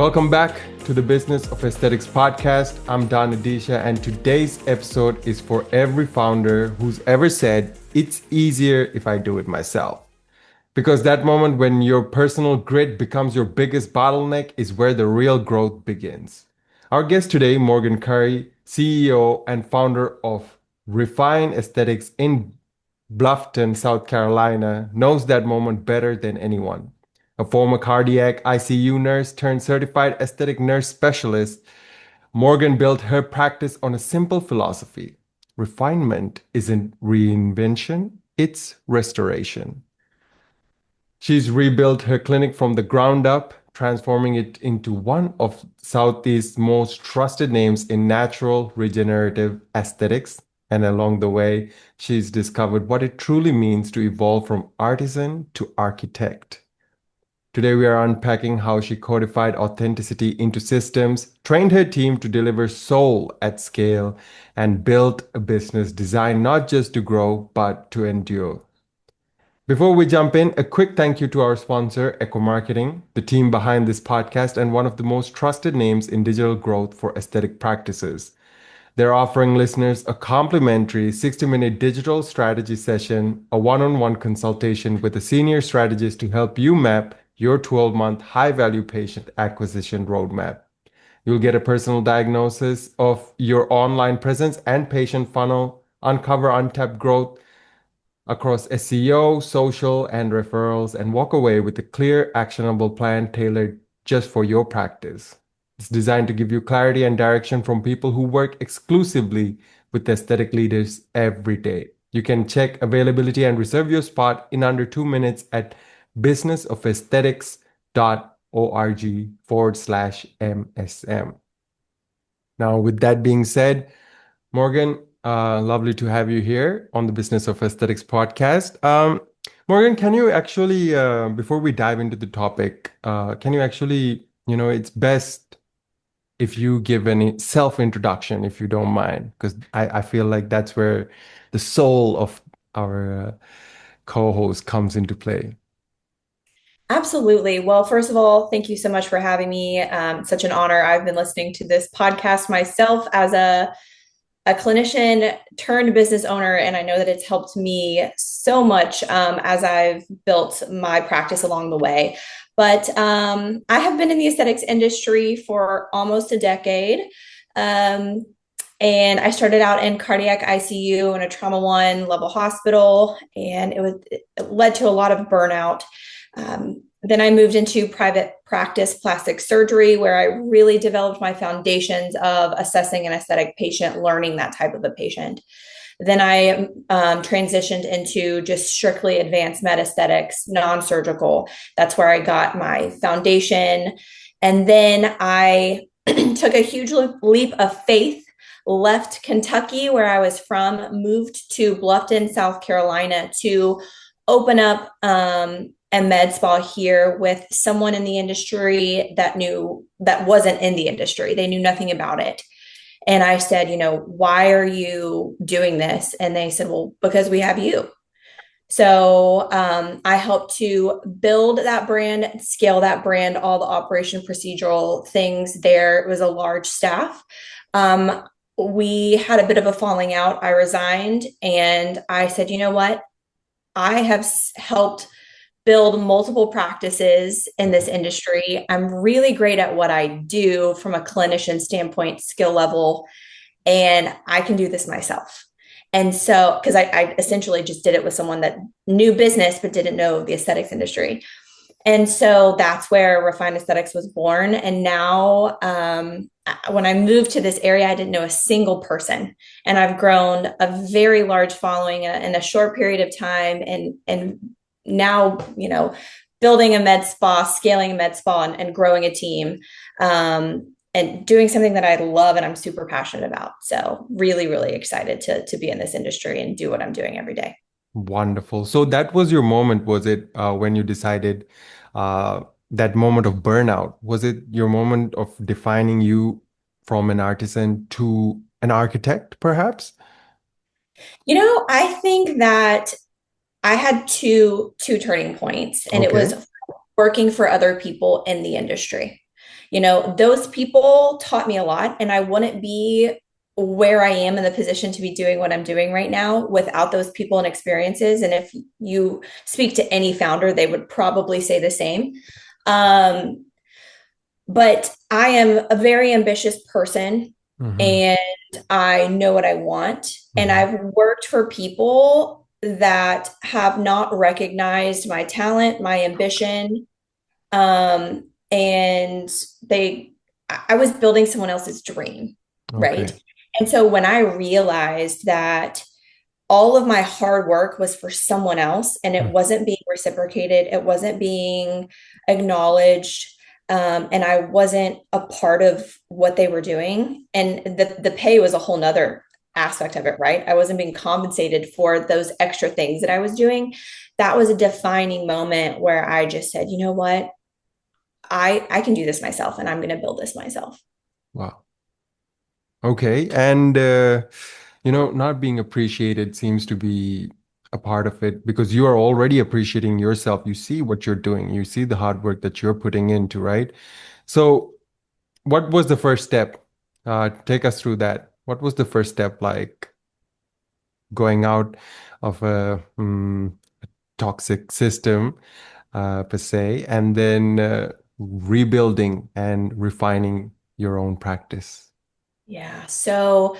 Welcome back to the Business of Aesthetics podcast. I'm Don Adeesha, and today's episode is for every founder who's ever said, it's easier if I do it myself. Because that moment when your personal grit becomes your biggest bottleneck is where the real growth begins. Our guest today, Morgan Curry, CEO and founder of Refine Aesthetics in Bluffton, South Carolina, knows that moment better than anyone. A former cardiac ICU nurse turned certified aesthetic nurse specialist, Morgan built her practice on a simple philosophy. Refinement isn't reinvention, it's restoration. She's rebuilt her clinic from the ground up, transforming it into one of Southeast's most trusted names in natural regenerative aesthetics. And along the way, she's discovered what it truly means to evolve from artisan to architect. Today, we are unpacking how she codified authenticity into systems, trained her team to deliver soul at scale, and built a business designed not just to grow, but to endure. Before we jump in, a quick thank you to our sponsor, Echo Marketing, the team behind this podcast, and one of the most trusted names in digital growth for aesthetic practices. They're offering listeners a complimentary 60-minute digital strategy session, a one-on-one consultation with a senior strategist to help you map your 12-month high-value patient acquisition roadmap. You'll get a personal diagnosis of your online presence and patient funnel, uncover untapped growth across SEO, social, and referrals, and walk away with a clear, actionable plan tailored just for your practice. It's designed to give you clarity and direction from people who work exclusively with aesthetic leaders every day. You can check availability and reserve your spot in under 2 minutes at businessofesthetics.org/MSM. Now, with that being said, Morgan, lovely to have you here on the Business of Aesthetics podcast. Morgan, can you actually, before we dive into the topic, can you actually, it's best if you give any self-introduction, if you don't mind, because I feel like that's where the soul of our co-host comes into play. Absolutely. Well, first of all, thank you so much for having me. Such an honor. I've been listening to this podcast myself as a clinician turned business owner, and I know that it's helped me so much as I've built my practice along the way. But I have been in the aesthetics industry for almost a decade. And I started out in cardiac ICU in a trauma 1 level hospital, and it led to a lot of burnout. Then I moved into private practice plastic surgery, where I really developed my foundations of assessing an aesthetic patient, learning that type of a patient. Then I transitioned into just strictly advanced med aesthetics, non-surgical. That's where I got my foundation. And then I took a huge leap of faith, left Kentucky, where I was from, moved to Bluffton, South Carolina, to open up a med spa here with someone in the industry that wasn't in the industry. They knew nothing about it. And I said, why are you doing this? And they said, well, because we have you. So I helped to build that brand, scale that brand, all the operation procedural things there. It was a large staff. We had a bit of a falling out. I resigned, and I said, you know what? I have helped build multiple practices in this industry. I'm really great at what I do from a clinician standpoint, skill level, and I can do this myself. And so, because I essentially just did it with someone that knew business but didn't know the aesthetics industry. And so that's where Refine Aesthetics was born. And now, when I moved to this area, I didn't know a single person. And I've grown a very large following in a short period of time. And now, building a med spa, scaling a med spa, and growing a team, and doing something that I love and I'm super passionate about. So really, really excited to be in this industry and do what I'm doing every day. Wonderful. So that was your moment, was it, when you decided that moment of burnout? Was it your moment of defining you from an artisan to an architect, perhaps? I think that I had two turning points, and it Okay. was working for other people in the industry. Those people taught me a lot, and I wouldn't be where I am in the position to be doing what I'm doing right now without those people and experiences. And if you speak to any founder, they would probably say the same. Um, but I am a very ambitious person, Mm-hmm. and I know what I want. And Mm-hmm. I've worked for people that have not recognized my talent, my ambition, and I was building someone else's dream, right? Okay. And so when I realized that all of my hard work was for someone else and it wasn't being reciprocated, it wasn't being acknowledged, and I wasn't a part of what they were doing. And the pay was a whole nother aspect of it, right? I wasn't being compensated for those extra things that I was doing. That was a defining moment where I just said, you know what? I can do this myself and I'm going to build this myself. Wow. Okay. And not being appreciated seems to be a part of it because you are already appreciating yourself. You see what you're doing. You see the hard work that you're putting into, right? So, what was the first step? Take us through that. What was the first step like going out of a toxic system, per se, and then rebuilding and refining your own practice? Yeah. So,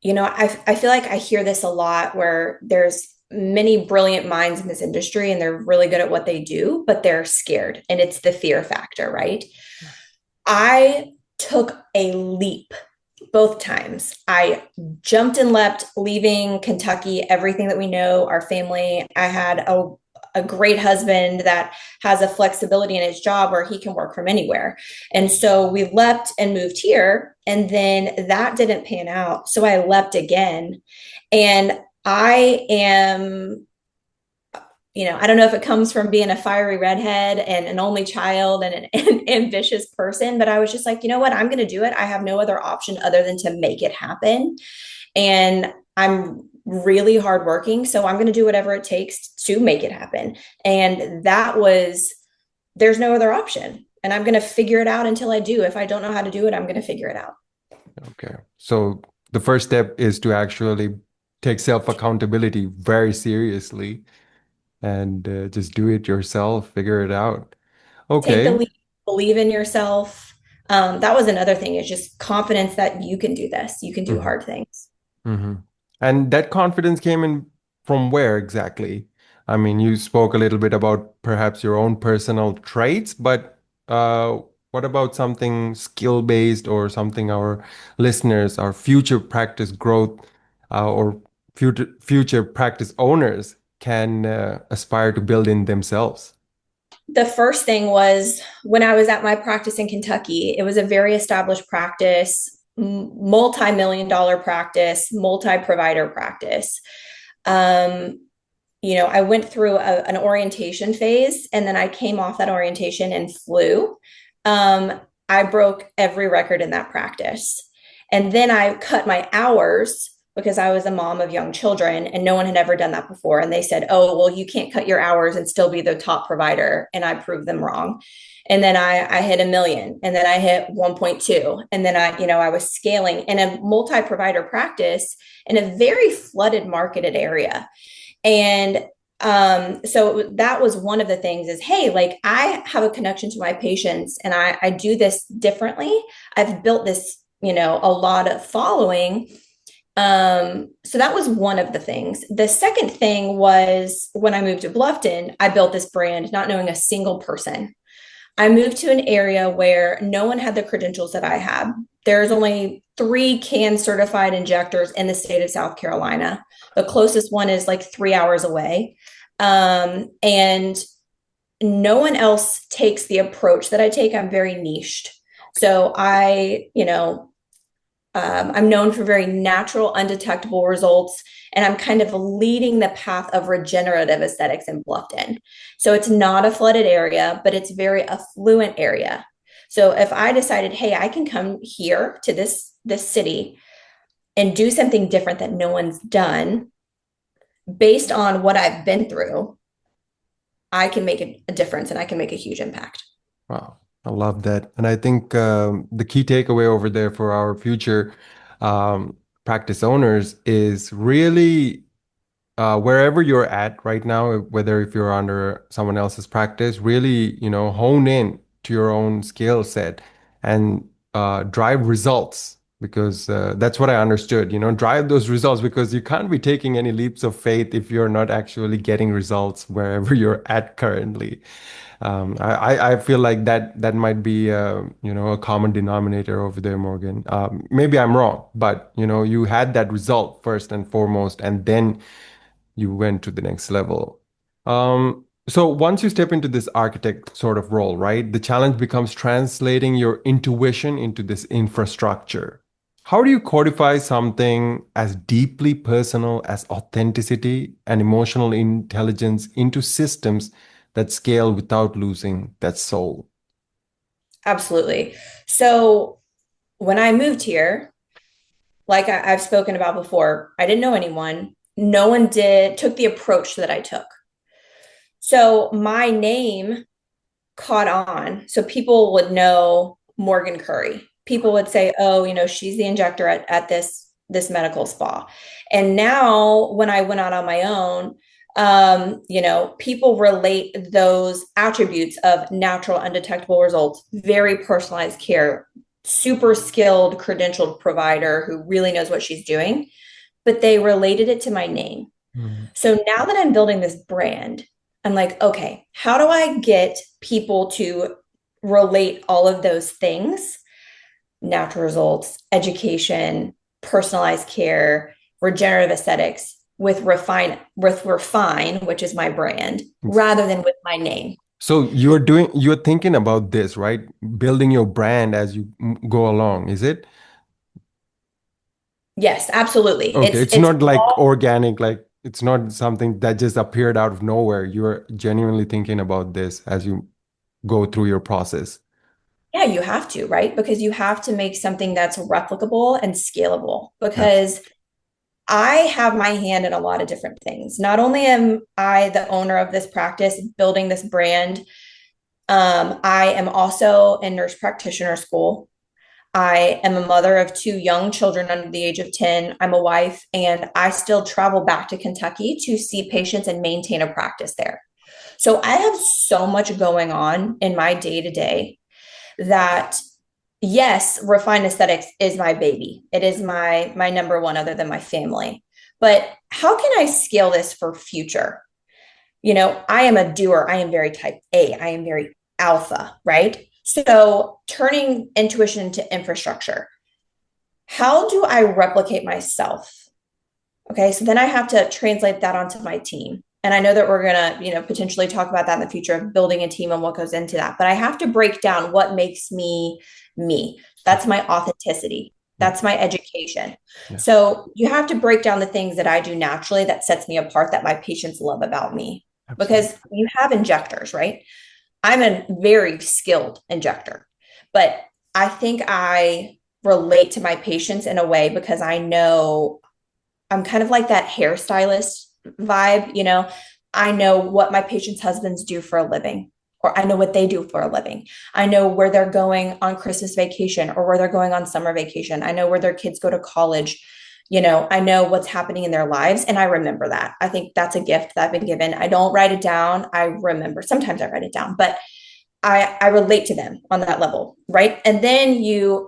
I feel like I hear this a lot where there's many brilliant minds in this industry and they're really good at what they do, but they're scared. And it's the fear factor, right? I took a leap both times. I jumped and leapt, leaving Kentucky, everything that we know, our family. I had a great husband that has a flexibility in his job where he can work from anywhere. And so we leapt and moved here. And then that didn't pan out. So I leapt again. And I am, I don't know if it comes from being a fiery redhead and an only child and an ambitious person, but I was just like, you know what? I'm going to do it. I have no other option other than to make it happen. And I'm really hardworking. So I'm going to do whatever it takes to make it happen. And there's no other option. And I'm going to figure it out until I do. If I don't know how to do it, I'm going to figure it out. Okay. So the first step is to actually take self-accountability very seriously and just do it yourself, figure it out. Take the Okay. lead, believe in yourself. That was another thing, is just confidence that you can do this. You can do Hmm. hard things. Hmm. And that confidence came in from where exactly? I mean, you spoke a little bit about perhaps your own personal traits, but uh, what about something skill-based or something our listeners, our future practice growth, or future practice owners can aspire to build in themselves? The first thing was when I was at my practice in Kentucky, it was a very established practice, multi-million dollar practice, multi-provider practice. Um, I went through an orientation phase and then I came off that orientation and flew. I broke every record in that practice. And then I cut my hours because I was a mom of young children and no one had ever done that before. And they said, oh, well, you can't cut your hours and still be the top provider. And I proved them wrong. And then I hit 1 million and then I hit 1.2. And then I was scaling in a multi-provider practice in a very flooded marketed area. And so that was one of the things is, hey, like I have a connection to my patients and I do this differently. I've built this, a lot of following. So that was one of the things. The second thing was when I moved to Bluffton, I built this brand not knowing a single person. I moved to an area where no one had the credentials that I had. There's only 3 CAN certified injectors in the state of South Carolina. The closest one is like 3 hours away. And no one else takes the approach that I take. I'm very niched. So I'm known for very natural, undetectable results, and I'm kind of leading the path of regenerative aesthetics in Bluffton. So it's not a flooded area, but it's very affluent area. So if I decided, hey, I can come here to this city and do something different that no one's done based on what I've been through, I can make a difference and I can make a huge impact. Wow. I love that. And I think the key takeaway over there for our future um, practice owners is really wherever you're at right now, whether if you're under someone else's practice, really, hone in to your own skill set and drive results because that's what I understood, drive those results because you can't be taking any leaps of faith if you're not actually getting results wherever you're at currently. I feel like that might be a common denominator over there, Morgan. Maybe I'm wrong, but you had that result first and foremost, and then you went to the next level. So once you step into this architect sort of role, right, the challenge becomes translating your intuition into this infrastructure. How do you codify something as deeply personal as authenticity and emotional intelligence into systems that scale without losing that soul? Absolutely. So when I moved here, like I've spoken about before, I didn't know anyone. No one took the approach that I took. So my name caught on. So people would know Morgan Curry. People would say, "Oh, she's the injector at this medical spa." And now when I went out on my own, people relate those attributes of natural, undetectable results, very personalized care, super skilled, credentialed provider who really knows what she's doing, but they related it to my name. Mhm. So now that I'm building this brand, I'm like, okay, how do I get people to relate all of those things, natural results, education, personalized care, regenerative aesthetics with refine, which is my brand, rather than with my name. So you're thinking about this, right? Building your brand as you go along, is it? Yes, absolutely. Okay, It's it's it's not like all, organic, like it's not something that just appeared out of nowhere. You're genuinely thinking about this as you go through your process. yeah, you have to, right? Because you have to make something that's replicable and scalable Abs- because I have my hand in a lot of different things. Not only am I the owner of this practice, building this brand, I am also in nurse practitioner school. I am a mother of two young children under the age of 10. I'm a wife, and I still travel back to Kentucky to see patients and maintain a practice there. So I have so much going on in my day to day that yes, refined aesthetics is my baby. It is my number one other than my family. But how can I scale this for future? I am a doer. I am very type A. I am very alpha, right? So turning intuition into infrastructure. How do I replicate myself? Okay, so then I have to translate that onto my team. And I know that we're gonna, potentially talk about that in the future of building a team and what goes into that. But I have to break down what makes me me. That's my authenticity. Yeah, That's my education. yeah, So you have to break down the things that I do naturally that sets me apart that my patients love about me. absolutely. Because you have injectors, right? I'm a very skilled injector, but I think I relate to my patients in a way because I know I'm kind of like that hairstylist vibe, I know what my patients' husbands do for a living, or I know what they do for a living. I know where they're going on Christmas vacation or where they're going on summer vacation. I know where their kids go to college. I know what's happening in their lives and I remember that. I think that's a gift that I've been given. I don't write it down. I remember. Sometimes I write it down, but I relate to them on that level, right? And then you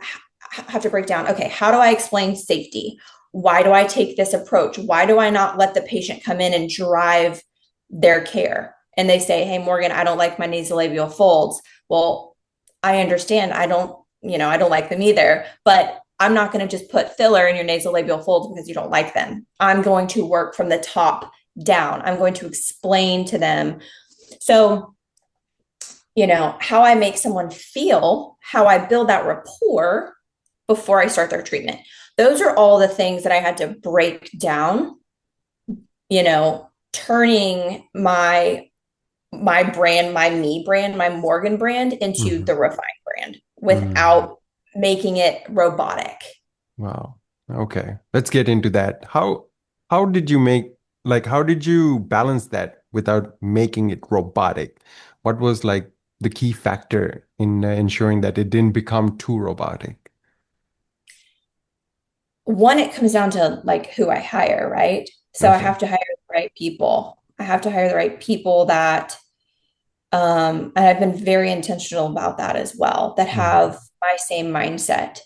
have to break down, okay, how do I explain safety? Why do I take this approach? Why do I not let the patient come in and drive their care? And they say, hey, Morgan, I don't like my nasolabial folds. Well, I understand. I don't like them either, but I'm not going to just put filler in your nasolabial folds because you don't like them. I'm going to work from the top down. I'm going to explain to them. So, how I make someone feel, how I build that rapport before I start their treatment. Those are all the things that I had to break down, turning my brand, my me brand, my Morgan brand into Mhm. the refined brand Mhm. without making it robotic. Wow. Okay. Let's get into that. How did you make how did you balance that without making it robotic? What was like the key factor in ensuring that it didn't become too robotic? One, it comes down to like who I hire, right? So I Okay. have to hire the right people. I have to hire the right people that, and I've been very intentional about that as well, that Mhm. have my same mindset.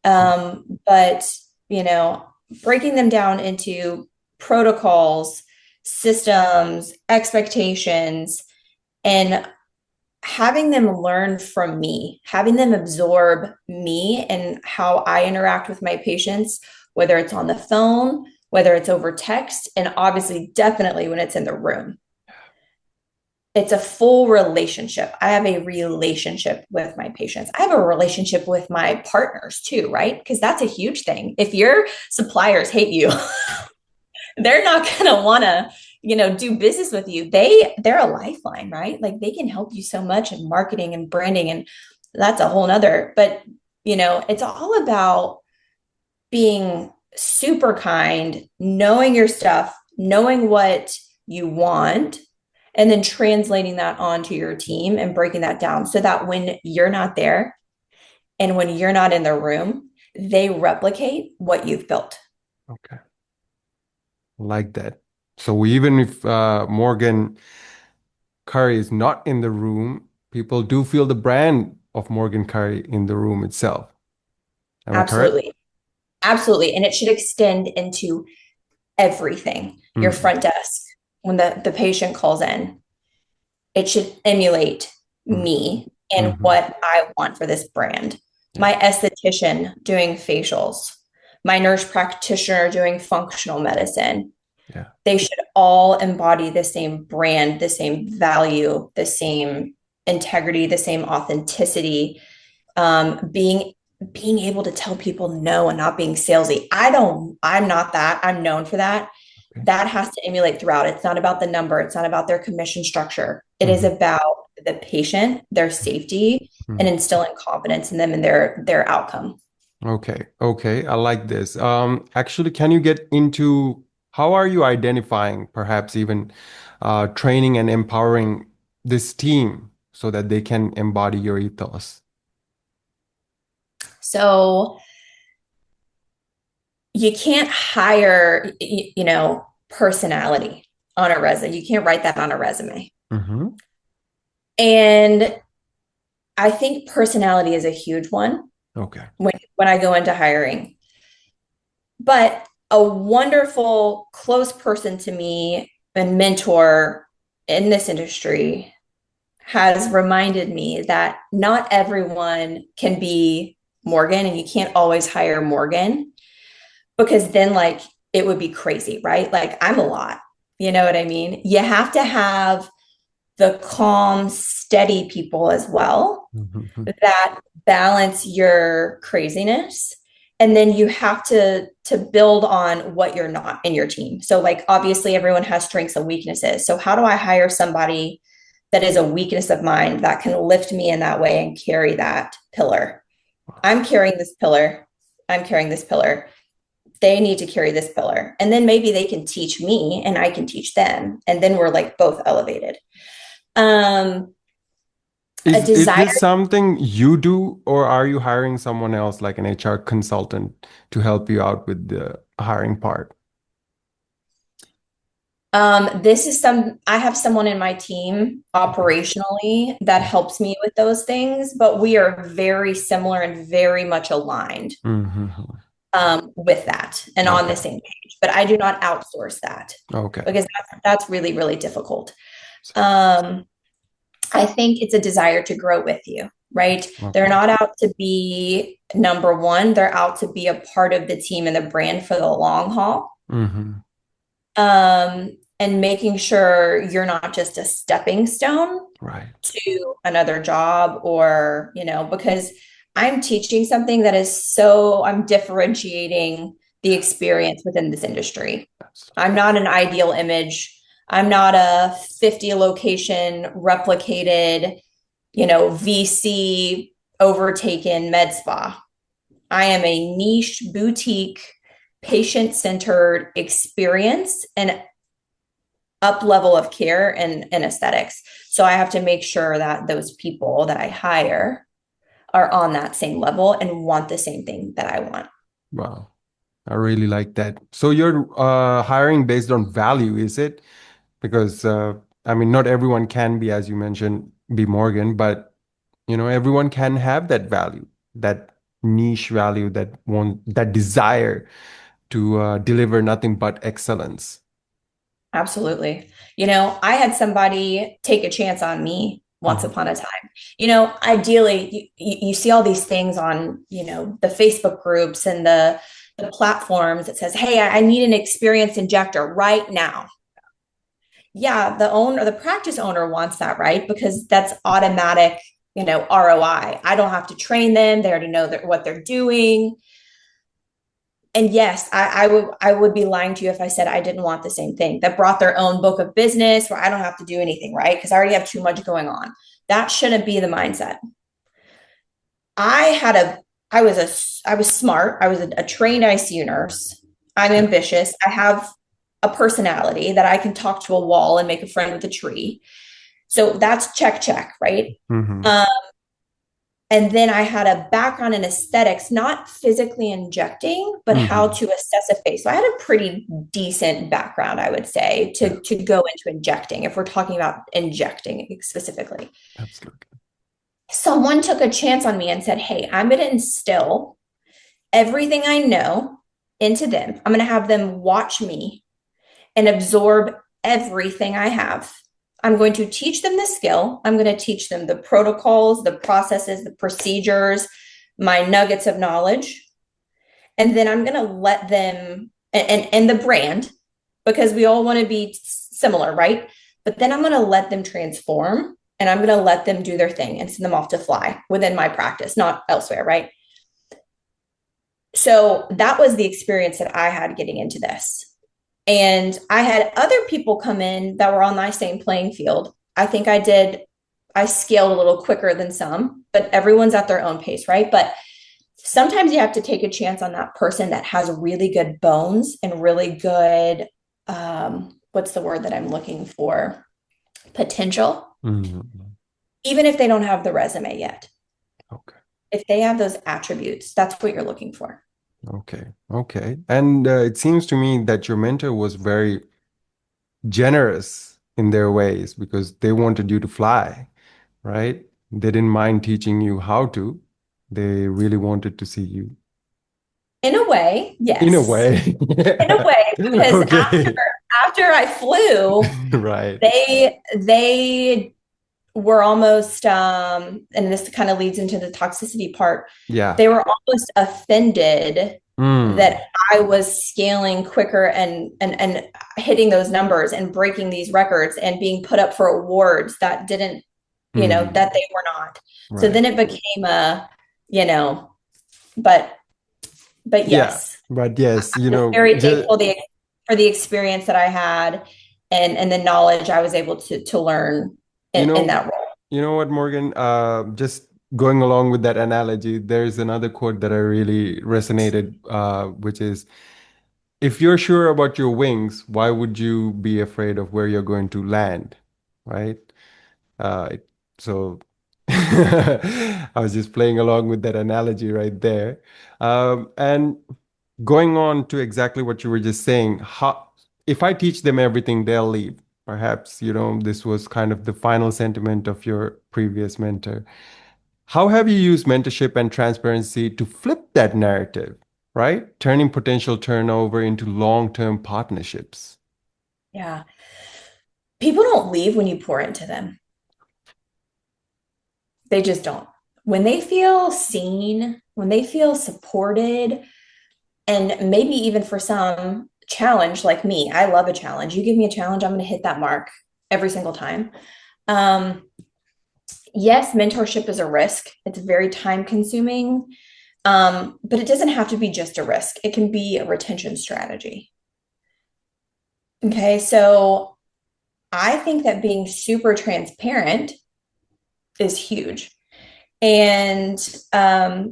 But, you know, breaking them down into protocols, systems, expectations, and having them learn from me, having them absorb me and how I interact with my patients, whether it's on the phone, whether it's over text, and obviously, definitely when it's in the room. It's a full relationship. I have a relationship with my patients. I have a relationship with my partners too, right? Because that's a huge thing. If your suppliers hate you, they're not going to want to, do business with you. They're a lifeline, right? Like they can help you so much in marketing and branding, and that's a whole nother. But it's all about being super kind, knowing your stuff, knowing what you want, and then translating that onto your team and breaking that down so that when you're not there and when you're not in the room, they replicate what you've built. Okay. Like that. So even if Morgan Curry is not in the room, people do feel the brand of Morgan Curry in the room itself. Am I correct? Absolutely. Absolutely. And it should extend into everything. Your Mm, front desk, when the patient calls in, it should emulate mm, me and mhm. what I want for this brand. Yeah, My esthetician doing facials, my nurse practitioner doing functional medicine. yeah. They should all embody the same brand, the same value, the same integrity, the same authenticity, being able to tell people no and not being salesy. I'm not that. I'm known for that. Okay. That has to emulate throughout. It's not about the number, it's not about their commission structure. It is Mhm, about the patient, their safety, and mhm. instilling confidence in them and their outcome. Okay, okay, I like this. Actually, can you get into how are you identifying, perhaps even training and empowering this team so that they can embody your ethos? So you can't hire, personality on a resume. You can't write that on a resume. Hmm. And I think personality is a huge one Okay. when I go into hiring. But a wonderful close person to me and mentor in this industry has reminded me that not everyone can be Morgan, and you can't always hire Morgan because then like it would be crazy, right? Like I'm a lot. You know what I mean? You have to have the calm, steady people as well Mhm. that balance your craziness. And then you have to build on what you're not in your team. So like obviously everyone has strengths and weaknesses. So how do I hire somebody that is a weakness of mine that can lift me in that way and carry that pillar? I'm carrying this pillar. I'm carrying this pillar. They need to carry this pillar. And then maybe they can teach me and I can teach them. And then we're like both elevated. Um, a Is desire. this something you do, or are you hiring someone else, like an HR consultant, to help you out with the hiring part? I have someone in my team Okay. operationally that helps me with those things, but we are very similar and very much aligned Hmm. with that and on the Okay. same page. But I do not outsource that Okay. because that's really, really difficult. Um, I think it's a desire to grow with you, right? They're Okay. not out to be number one, they're out to be a part of the team and the brand for the long haul. Hmm. And making sure you're not just a stepping stone Right. to another job or, because I'm teaching something that is so, I'm differentiating the experience within this industry. I'm not an ideal image. I'm not a 50 location replicated, VC overtaken med spa. I am a niche boutique patient centered experience. And up level of care and aesthetics. So I have to make sure that those people that I hire are on that same level and want the same thing that I want. Wow. I really like that. So you're hiring based on value, is it? Because I mean, not everyone can be, as you mentioned, be Morgan, but everyone can have that value, that niche value, that desire to deliver nothing but excellence. Absolutely. I had somebody take a chance on me once Mhm. upon a time. Ideally, you see all these things on, the Facebook groups and the platforms that says, "Hey, I need an experienced injector right now." Yeah, the practice owner wants that, right? Because that's automatic, ROI. I don't have to train them. They already know what they're doing. And yes, I would be lying to you if I said I didn't want the same thing, that brought their own book of business where I don't have to do anything, right? Because I already have too much going on. That shouldn't be the mindset. I had a I was smart. I was a trained ICU nurse. I'm Yeah. ambitious. I have a personality that I can talk to a wall and make a friend with a tree. So that's check, right? Hmm. Um, And then I had a background in aesthetics, not physically injecting, but how Hmm. to assess a face. So I had a pretty decent background, I would say, Yeah, to go into injecting, if we're talking about injecting specifically. absolutely. Someone took a chance on me and said, "Hey, I'm going to instill everything I know into them. I'm going to have them watch me and absorb everything I have. I'm going to teach them the skill. I'm going to teach them the protocols, the processes, the procedures, my nuggets of knowledge. And then I'm going to let them, and the brand, because we all want to be similar, right? But then I'm going to let them transform and I'm going to let them do their thing and send them off to fly within my practice, not elsewhere, right? So that was the experience that I had getting into this. And I had other people come in that were on my same playing field. I scaled a little quicker than some, but everyone's at their own pace, right? But sometimes you have to take a chance on that person that has really good bones and really good, what's the word that I'm looking for? Potential, Hmm. even if they don't have the resume yet. Okay. If they have those attributes, that's what you're looking for. Okay. Okay. And it seems to me that your mentor was very generous in their ways because they wanted you to fly, right? They didn't mind teaching you how to. They really wanted to see you In a way, in a yes. way. In a way, because after Okay. after I flew, Right. they were almost and this kind of leads into the toxicity part. Yeah. They were almost offended that Mm. I was scaling quicker and hitting those numbers and breaking these records and being put up for awards that didn't, Mm. that they were not. So Right. then it became a, you know, but Yeah. yes, But yes, I'm very thankful for the experience that I had and the knowledge I was able to learn you in know, that role. you know what, Morgan? Just going along with that analogy, there's another quote that I really resonated, which is, if you're sure about your wings, why would you be afraid of where you're going to land? Right? Uh, it- so I was just playing along with that analogy right there. And going on to exactly what you were just saying, how if I teach them everything, they'll leave. Perhaps, this was kind of the final sentiment of your previous mentor. How have you used mentorship and transparency to flip that narrative, right? Turning potential turnover into long-term partnerships. Yeah. People don't leave when you pour into them. They just don't. When they feel seen, when they feel supported, and maybe even for some challenge like me, I love a challenge. You give me a challenge, I'm going to hit that mark every single time. Um, yes, mentorship is a risk. It's very time consuming, but it doesn't have to be just a risk. It can be a retention strategy. Okay, so I think that being super transparent is huge. And I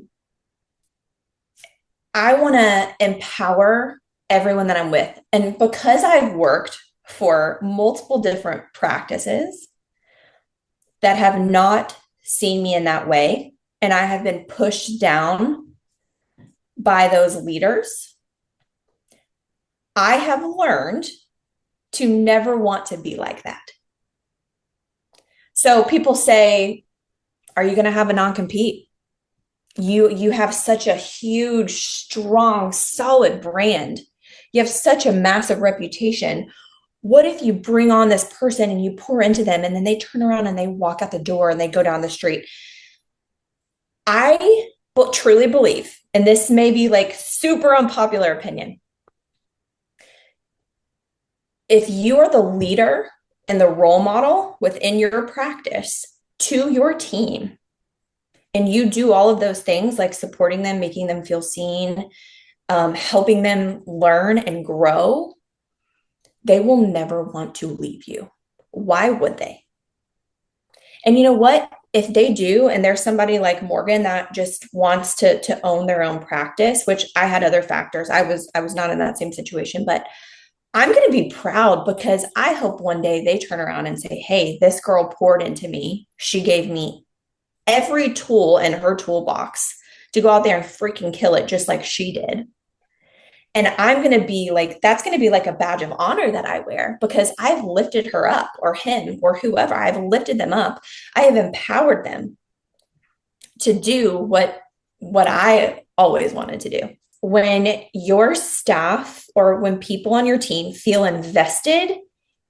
want to empower everyone that I'm with. And because I've worked for multiple different practices that have not seen me in that way. And I have been pushed down by those leaders. I have learned to never want to be like that. So people say, are you going to have a non-compete? You have such a huge, strong, solid brand. You have such a massive reputation. What if you bring on this person and you pour into them and then they turn around and they walk out the door and they go down the street? I truly believe, and this may be like super unpopular opinion, if you are the leader and the role model within your practice to your team, and you do all of those things like supporting them, making them feel seen, helping them learn and grow, they will never want to leave you. Why would they? And you know what? If they do, and there's somebody like Morgan that just wants to own their own practice, which I had other factors. I was not in that same situation, but I'm going to be proud because I hope one day they turn around and say, hey, this girl poured into me. She gave me every tool in her toolbox to go out there and freaking kill it just like she did. And I'm going to be like, that's going to be like a badge of honor that I wear because I've lifted her up or him or whoever. I've lifted them up. I have empowered them to do what I always wanted to do. When your staff or when people on your team feel invested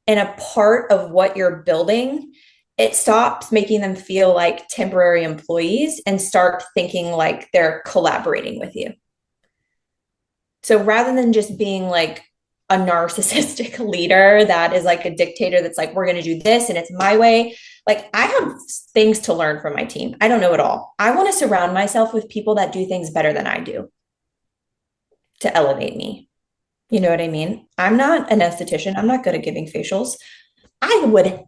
in a part of what you're building, it stops making them feel like temporary employees and start thinking like they're collaborating with you. So rather than just being like a narcissistic leader that is like a dictator that's like, we're going to do this and it's my way, like I have things to learn from my team. I don't know it all. I want to surround myself with people that do things better than I do to elevate me. You know what I mean? I'm not an esthetician. I'm not good at giving facials. I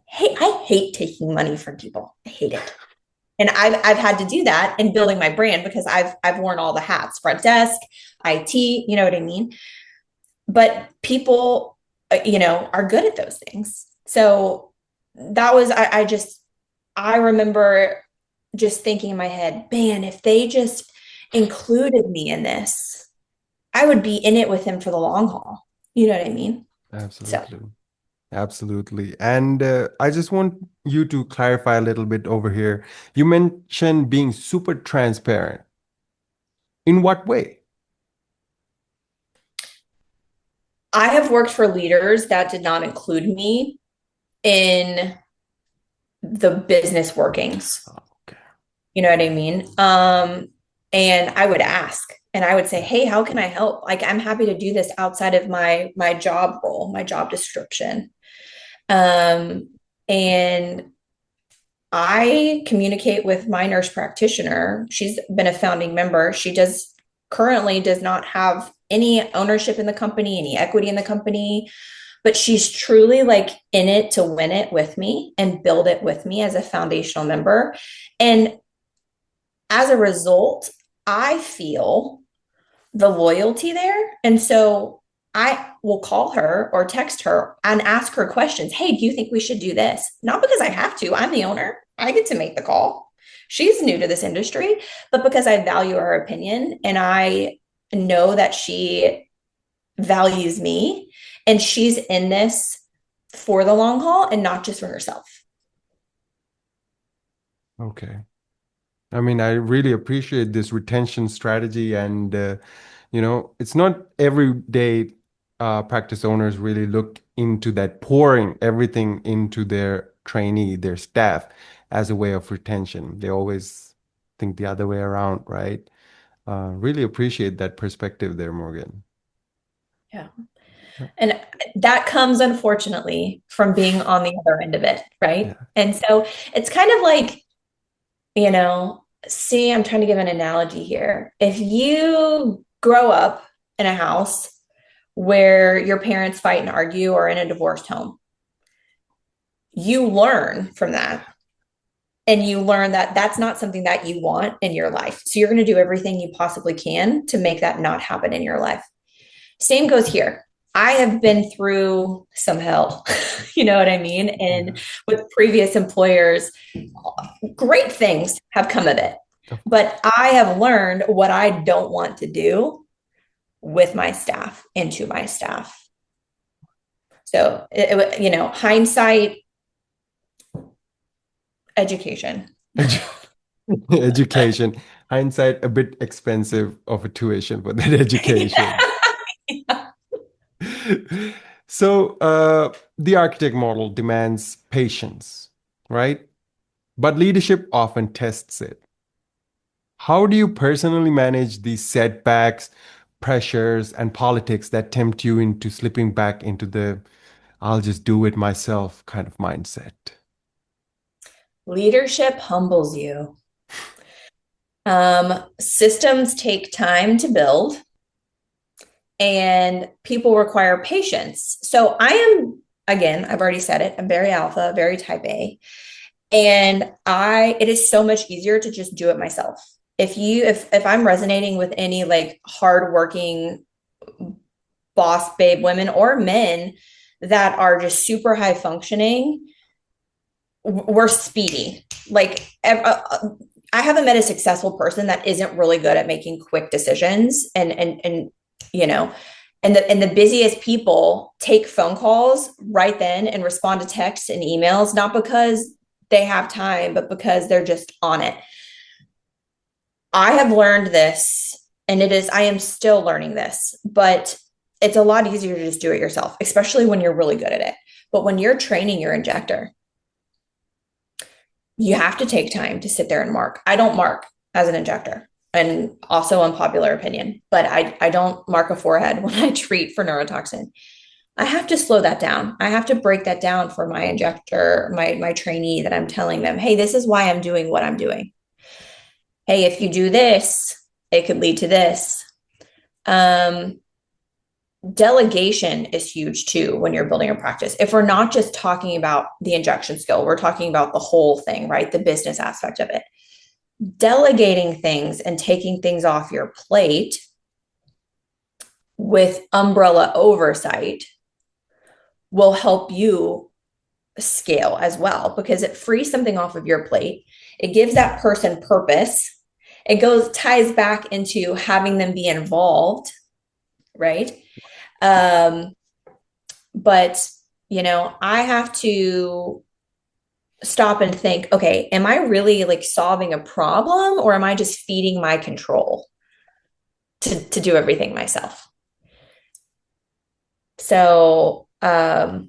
hate taking money from people. I hate it. And I've had to do that in building my brand because I've worn all the hats, front desk, IT, you know what I mean? But people, are good at those things. So that was, I remember just thinking in my head, man, if they just included me in this, I would be in it with them for the long haul. You know what I mean? Absolutely. Absolutely. And I just want you to clarify a little bit over here. You mentioned being super transparent. In what way? I have worked for leaders that did not include me in the business workings. Oh, okay. You know what I mean? And I would ask and I would say, hey, how can I help? Like, I'm happy to do this outside of my job role, my job description. And I communicate with my nurse practitioner. She's been a founding member. She currently does not have any ownership in the company, any equity in the company, but she's truly like in it to win it with me and build it with me as a foundational member. And as a result, I feel the loyalty there. And so I will call her or text her and ask her questions. Hey, do you think we should do this? Not because I have to, I'm the owner. I get to make the call. She's new to this industry, but because I value her opinion and I know that she values me and she's in this for the long haul and not just for herself. Okay. I mean, I really appreciate this retention strategy. And, it's not every day practice owners really look into that, pouring everything into their trainee, their staff, as a way of retention. They always think the other way around, right? Really appreciate that perspective there, Morgan. Yeah. And that comes, unfortunately, from being on the other end of it, right? Yeah. And so it's kind of like, see, I'm trying to give an analogy here. If you grow up in a house where your parents fight and argue or in a divorced home, you learn from that. And you learn that that's not something that you want in your life. So you're going to do everything you possibly can to make that not happen in your life. Same goes here. I have been through some hell, you know what I mean? And Yeah. with previous employers, great things have come of it. But I have learned what I don't want to do with my staff and to my staff. So, hindsight, education. Education. Hindsight, a bit expensive of a tuition for that education. So, the architect model demands patience, right? But leadership often tests it. How do you personally manage these setbacks, pressures, and politics that tempt you into slipping back into the I'll just do it myself kind of mindset? Leadership humbles you. Systems take time to build and people require patience. So I am, again, I've already said it, I'm very alpha, very type A. And it is so much easier to just do it myself. If I'm resonating with any like hardworking boss babe women or men that are just super high functioning, we're speedy. Like I haven't met a successful person that isn't really good at making quick decisions and you know and the busiest people take phone calls right then and respond to texts and emails, not because they have time, but because they're just on it. I have learned this, and I am still learning this, but it's a lot easier to just do it yourself, especially when you're really good at it. But when you're training your injector, you have to take time to sit there and mark. I don't mark as an injector, and also unpopular opinion, but I don't mark a forehead when I treat for neurotoxin. I have to slow that down. I have to break that down for my injector, my trainee, that I'm telling them, hey, this is why I'm doing what I'm doing. Hey, if you do this, it could lead to this. Um, Delegation is huge too when you're building a practice. If we're not just talking about the injection skill, we're talking about the whole thing, right? The business aspect of it. Delegating things and taking things off your plate with umbrella oversight will help you scale as well, because it frees something off of your plate. It gives that person purpose. It ties back into having them be involved, right? But I have to stop and think, okay, am I really like solving a problem, or am I just feeding my control to do everything myself? So I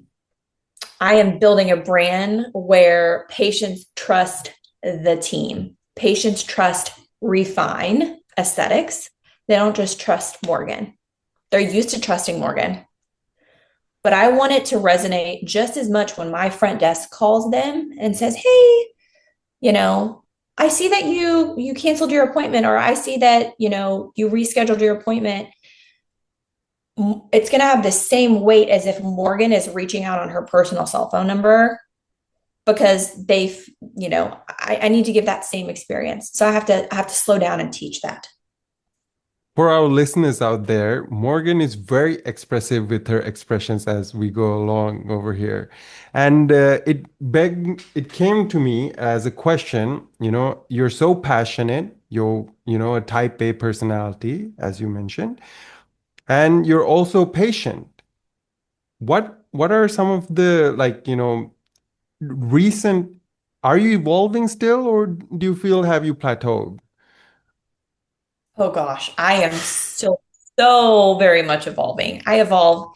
am building a brand where patients trust the team. Patients trust Refine Aesthetics. They don't just trust Morgan. They're used to trusting Morgan. But I want it to resonate just as much when my front desk calls them and says, hey, I see that you canceled your appointment, or I see that, you rescheduled your appointment. It's going to have the same weight as if Morgan is reaching out on her personal cell phone number, because I need to give that same experience. So I have to slow down and teach that. For our listeners out there, Morgan is very expressive with her expressions as we go along over here. And it came to me as a question, you're so passionate, you're a type A personality, as you mentioned, and you're also patient. What are some of the recent, are you evolving still, or do you feel have you plateaued? Oh gosh, I am still so very much evolving. I evolve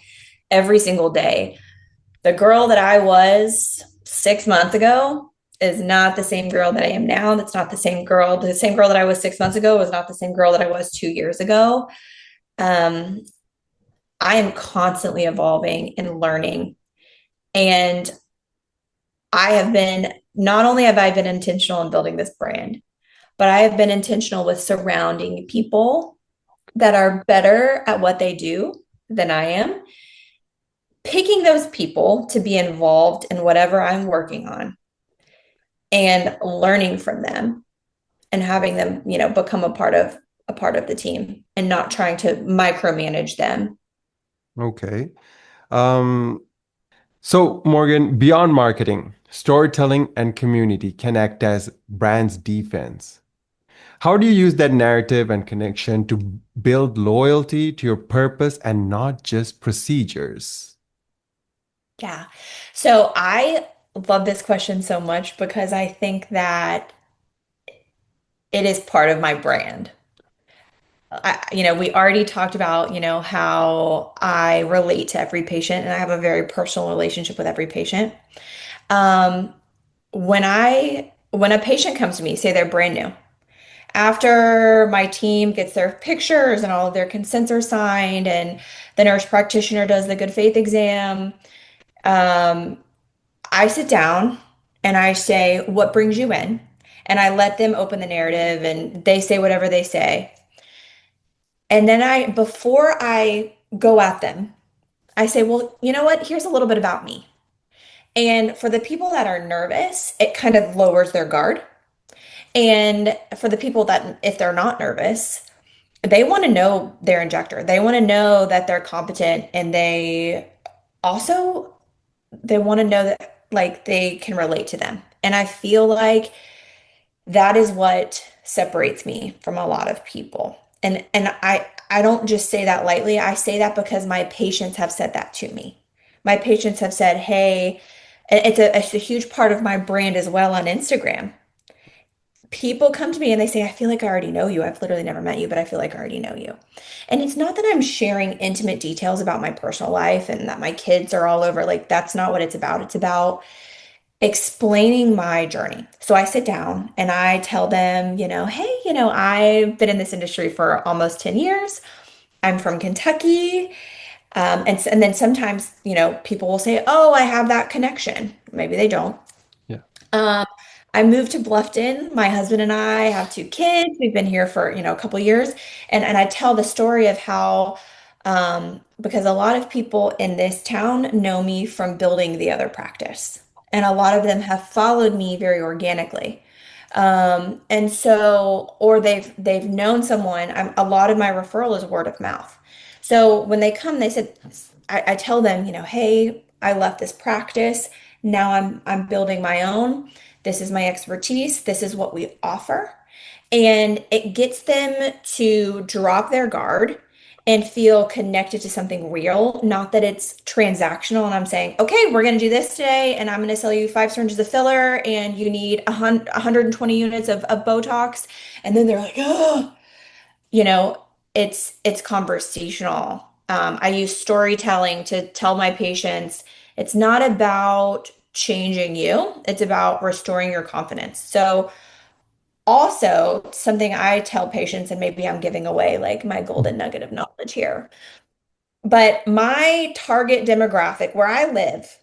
every single day. The girl that I was 6 months ago is not the same girl that I am now. That's not the same girl. The same girl that I was 6 months ago was not the same girl that I was 2 years ago. Um, I am constantly evolving and learning. And not only have I been intentional in building this brand, but I have been intentional with surrounding people that are better at what they do than I am, picking those people to be involved in whatever I'm working on and learning from them and having them, become a part of the team, and not trying to micromanage them. Okay. Um, so Morgan, beyond marketing, storytelling and community can act as brand's defense. How do you use that narrative and connection to build loyalty to your purpose and not just procedures? Yeah. So I love this question so much because I think that it is part of my brand. We already talked about, how I relate to every patient and I have a very personal relationship with every patient. Um, when a patient comes to me, say they're brand new, after my team gets their pictures and all of their consents are signed and the nurse practitioner does the good faith exam, um, I sit down and I say, "What brings you in?" And I let them open the narrative and they say whatever they say. And then before I go at them, I say, "Well, you know what? Here's a little bit about me." And for the people that are nervous, it kind of lowers their guard. And for the people that, if they're not nervous, they want to know their injector. They want to know that they're competent and also they want to know that like they can relate to them. And I feel like that is what separates me from a lot of people. And I don't just say that lightly. I say that because my patients have said that to me. My patients have said, "Hey," and it's a huge part of my brand as well on Instagram. People come to me and they say, "I feel like I already know you. I've literally never met you, but I feel like I already know you." And it's not that I'm sharing intimate details about my personal life and that my kids are all over. Like, that's not what it's about. It's about explaining my journey. So I sit down and I tell them, "Hey, I've been in this industry for almost 10 years. I'm from Kentucky." And then sometimes, people will say, "Oh, I have that connection." Maybe they don't. Yeah. Um, I moved to Bluffton. My husband and I have two kids. We've been here for, a couple years. And I tell the story of how, because a lot of people in this town know me from building the other practice. And a lot of them have followed me very organically. And so, or they've known someone. A lot of my referral is word of mouth. So when they come, they said, I tell them, "Hey, I left this practice. Now I'm building my own. This is my expertise. This is what we offer." And it gets them to drop their guard and feel connected to something real, not that it's transactional. And I'm saying, "Okay, we're going to do this today, and I'm going to sell you 5 syringes of filler, and you need 120 units of Botox." And then they're like, "Oh, you know, it's conversational." I use storytelling to tell my patients it's not about changing you, it's about restoring your confidence. So also, something I tell patients, and maybe I'm giving away like my golden nugget of knowledge here, but my target demographic where I live,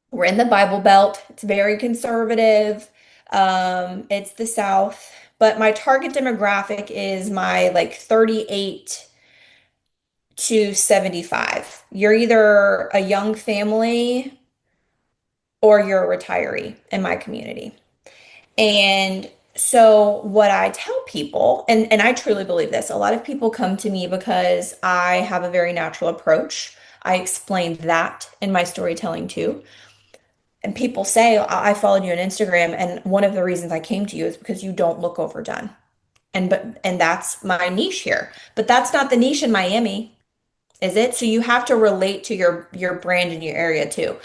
we're in the Bible Belt. It's very conservative. It's the South, but my target demographic is my like 38 to 75. You're either a young family or you're a retiree in my community. And so what I tell people, and I truly believe this, a lot of people come to me because I have a very natural approach. I explain that in my storytelling too. And people say, "I followed you on Instagram, and one of the reasons I came to you is because you don't look overdone." And that's my niche here. But that's not the niche in Miami, is it? So you have to relate to your brand in your area too.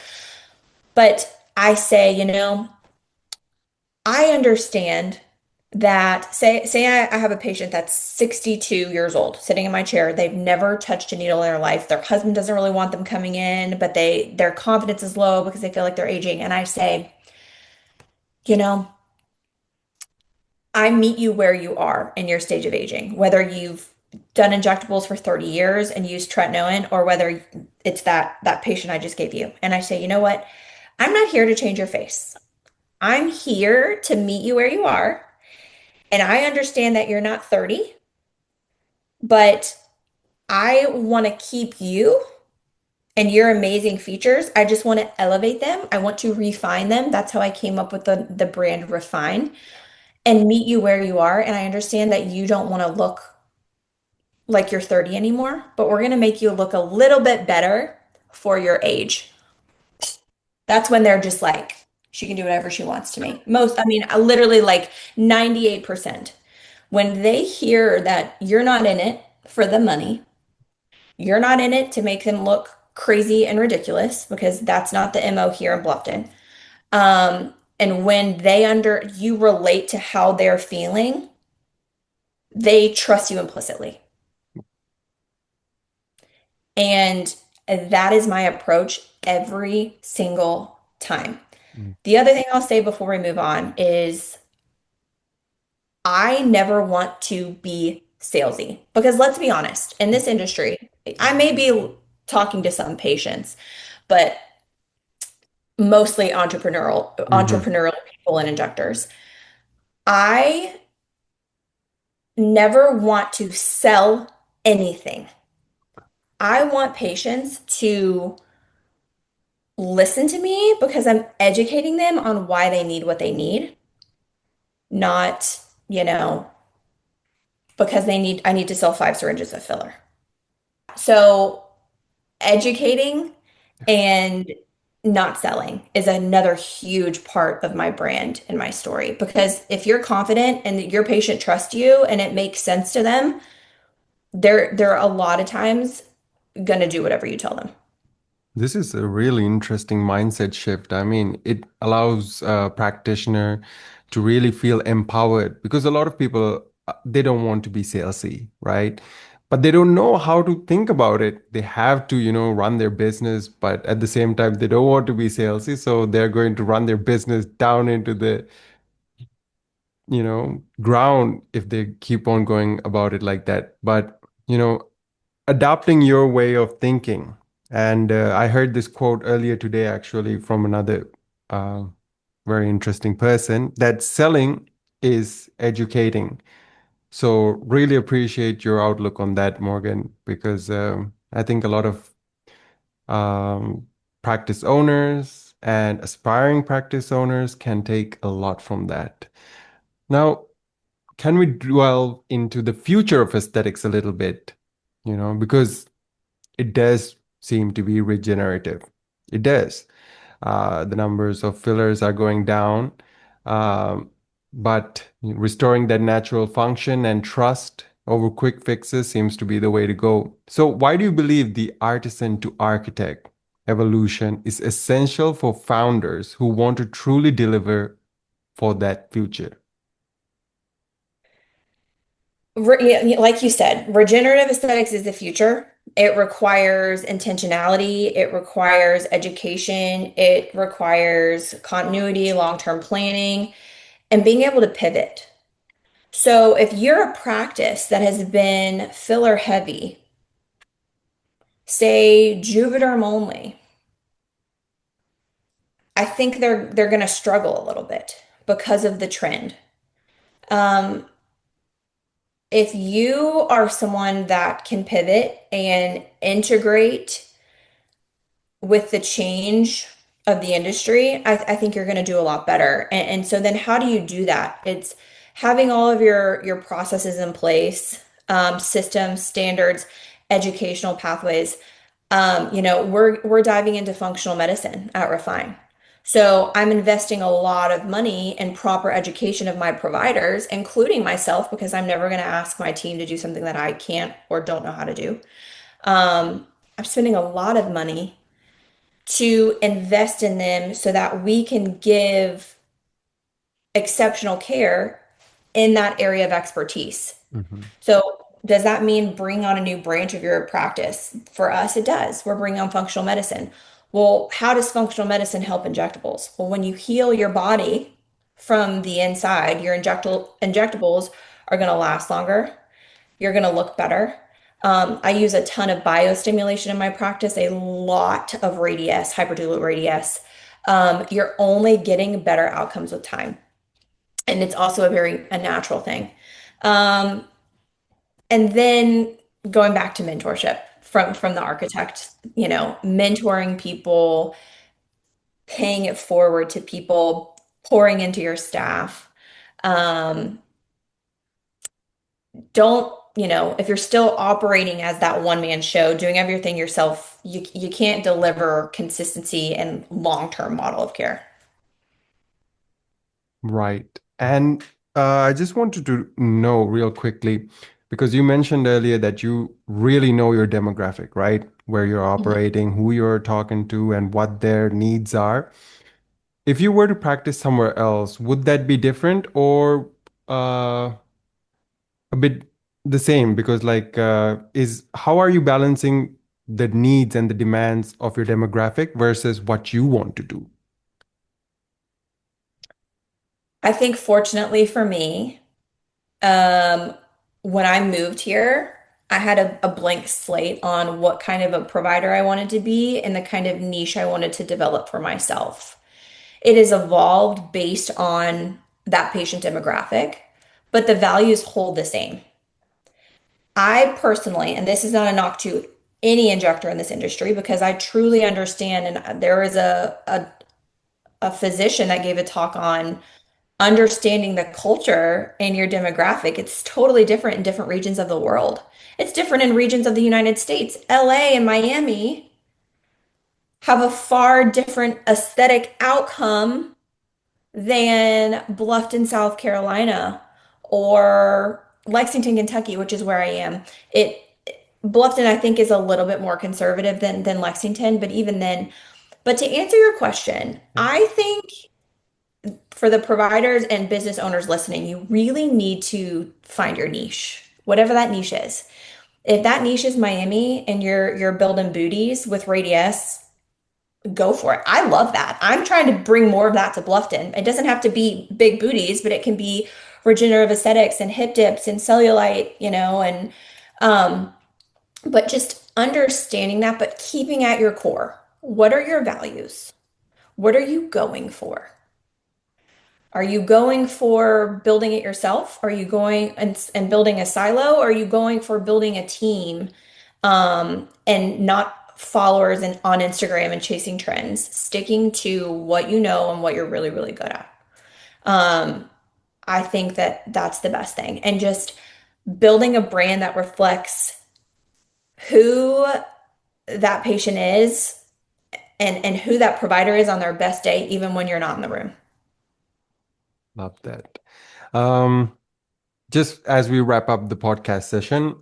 But I say, I understand that say I have a patient that's 62 years old sitting in my chair. They've never touched a needle in their life. Their husband doesn't really want them coming in, but their confidence is low because they feel like they're aging. And I say, you know, I meet you where you are in your stage of aging, whether you've done injectables for 30 years and used tretinoin, or whether it's that patient I just gave you. And I say, "You know what? I'm not here to change your face. I'm here to meet you where you are. And I understand that you're not 30, but I want to keep you and your amazing features. I just want to elevate them. I want to refine them." That's how I came up with the brand Refine, and meet you where you are. And I understand that you don't want to look like you're 30 anymore, but we're going to make you look a little bit better for your age. That's when they're just like, she can do whatever she wants to me. Most, I mean, literally like 98%. When they hear that you're not in it for the money, you're not in it to make them look crazy and ridiculous, because that's not the MO here in Bluffton. And when you relate to how they're feeling, they trust you implicitly. And that is my approach every single time. Mm. The other thing I'll say before we move on is I never want to be salesy, because let's be honest, in this industry, I may be talking to some patients, but mostly Mhm. entrepreneurial people and injectors. I never want to sell anything. I want patients to listen to me because I'm educating them on why they need what they need, not, because I need to sell 5 syringes of filler. So educating and not selling is another huge part of my brand and my story. Because if you're confident and your patient trusts you and it makes sense to them, they're a lot of times gonna do whatever you tell them. This is a really interesting mindset shift. I mean, it allows a practitioner to really feel empowered because a lot of people they don't want to be salesy, right? But they don't know how to think about it. They have to, run their business, but at the same time, they don't want to be salesy, so they're going to run their business down into the, ground if they keep on going about it like that. But, adapting your way of thinking. And I heard this quote earlier today, actually, from another uh, very interesting person that selling is educating. So, really appreciate your outlook on that, Morgan, because I think a lot of um, practice owners and aspiring practice owners can take a lot from that. Now, can we dwell into the future of aesthetics a little bit? Because it does seem to be regenerative. It does. The numbers of fillers are going down, um, but restoring that natural function and trust over quick fixes seems to be the way to go. So, why do you believe the artisan to architect evolution is essential for founders who want to truly deliver for that future? Yeah, like you said, regenerative aesthetics is the future. It requires intentionality, it requires education, it requires continuity, long-term planning, and being able to pivot. So if you're a practice that has been filler heavy, say Juvederm only, I think they're going to struggle a little bit because of the trend. Um, if you are someone that can pivot and integrate with the change of the industry, I think you're going to do a lot better. And so then how do you do that? It's having all of your processes in place, systems, standards, educational pathways. We're diving into functional medicine at Refine. So I'm investing a lot of money in proper education of my providers, including myself, because I'm never going to ask my team to do something that I can't or don't know how to do. I'm spending a lot of money to invest in them so that we can give exceptional care in that area of expertise. Mhm. So, does that mean bring on a new branch of your practice? For us, it does. We're bringing on functional medicine. Well, how does functional medicine help injectables? Well, when you heal your body from the inside, your injectables are going to last longer. You're going to look better. I use a ton of biostimulation in my practice, a lot of radius, hyperdural radius. You're only getting better outcomes with time. And it's also a natural thing. Um, and then going back to mentorship from the architect, mentoring people, paying it forward to people, pouring into your staff. Um, don't if you're still operating as that one-man show, doing everything yourself, you can't deliver consistency and long-term model of care. Right. And I just wanted to know real quickly, because you mentioned earlier that you really know your demographic, right? Where you're Mhm. operating, who you're talking to, and what their needs are. If you were to practice somewhere else, would that be different or a bit the same? Because is how are you balancing the needs and the demands of your demographic versus what you want to do? I think fortunately for me, um, when I moved here, I had a blank slate on what kind of a provider I wanted to be and the kind of niche I wanted to develop for myself. It has evolved based on that patient demographic, but the values hold the same. I personally, and this is not a knock to any injector in this industry because I truly understand, and there is a physician that gave a talk on understanding the culture in your demographic. It's totally different in different regions of the world. It's different in regions of the United States. LA and Miami have a far different aesthetic outcome than Bluffton, South Carolina, or Lexington, Kentucky, which is where I am. It Bluffton, I think, is a little bit more conservative than Lexington, but even then. But to answer your question, Yeah. I think for the providers and business owners listening, you really need to find your niche, whatever that niche is. If that niche is Miami and you're building booties with Radius, go for it. I love that. I'm trying to bring more of that to Bluffton. It doesn't have to be big booties, but it can be regenerative aesthetics and hip dips and cellulite, and um, but just understanding that, but keeping at your core. What are your values? What are you going for? Are you going for building it yourself? Are you going and building a silo? Or are you going for building a team and not followers on Instagram and chasing trends, sticking to what you know and what you're really, really good at? Um, I think that that's the best thing. And just building a brand that reflects who that patient is and who that provider is on their best day, even when you're not in the room. Love that. Um, just as we wrap up the podcast session,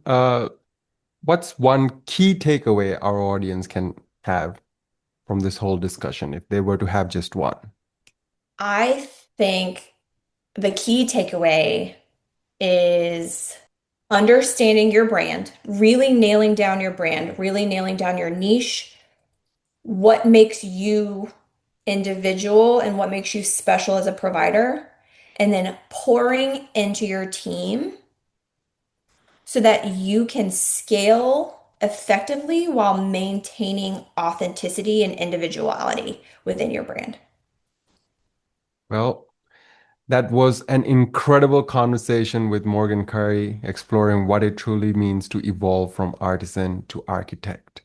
what's one key takeaway our audience can have from this whole discussion if they were to have just one? I think the key takeaway is understanding your brand, really nailing down your brand, really nailing down your niche, what makes you individual and what makes you special as a provider, and then pouring into your team so that you can scale effectively while maintaining authenticity and individuality within your brand. Well, that was an incredible conversation with Morgan Curry, exploring what it truly means to evolve from artisan to architect.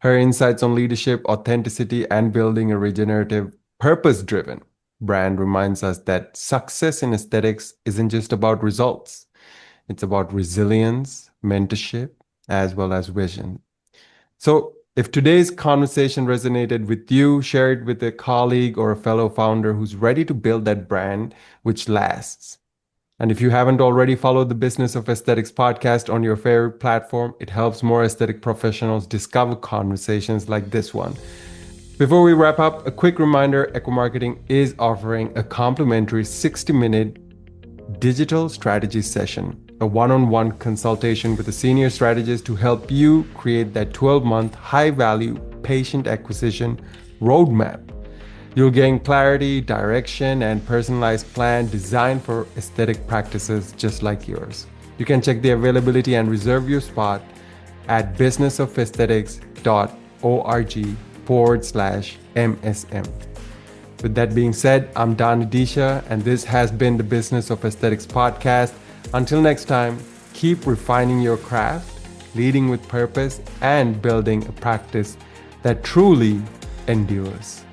Her insights on leadership, authenticity, and building a regenerative, purpose driven brand reminds us that success in aesthetics isn't just about results, it's about resilience, mentorship, as well as vision. So, if today's conversation resonated with you, share it with a colleague or a fellow founder who's ready to build that brand which lasts. And if you haven't already followed the Business of Aesthetics podcast on your favorite platform, it helps more aesthetic professionals discover conversations like this one. Before we wrap up, a quick reminder, Echo Marketing is offering a complimentary 60-minute digital strategy session, a one-on-one consultation with a senior strategist to help you create that 12-month high-value patient acquisition roadmap. You'll gain clarity, direction, and personalized plan designed for aesthetic practices just like yours. You can check the availability and reserve your spot at businessofesthetics.org/MSM. With that being said, I'm Don Adeesha, and this has been the Business of Aesthetics podcast. Until next time, keep refining your craft, leading with purpose, and building a practice that truly endures.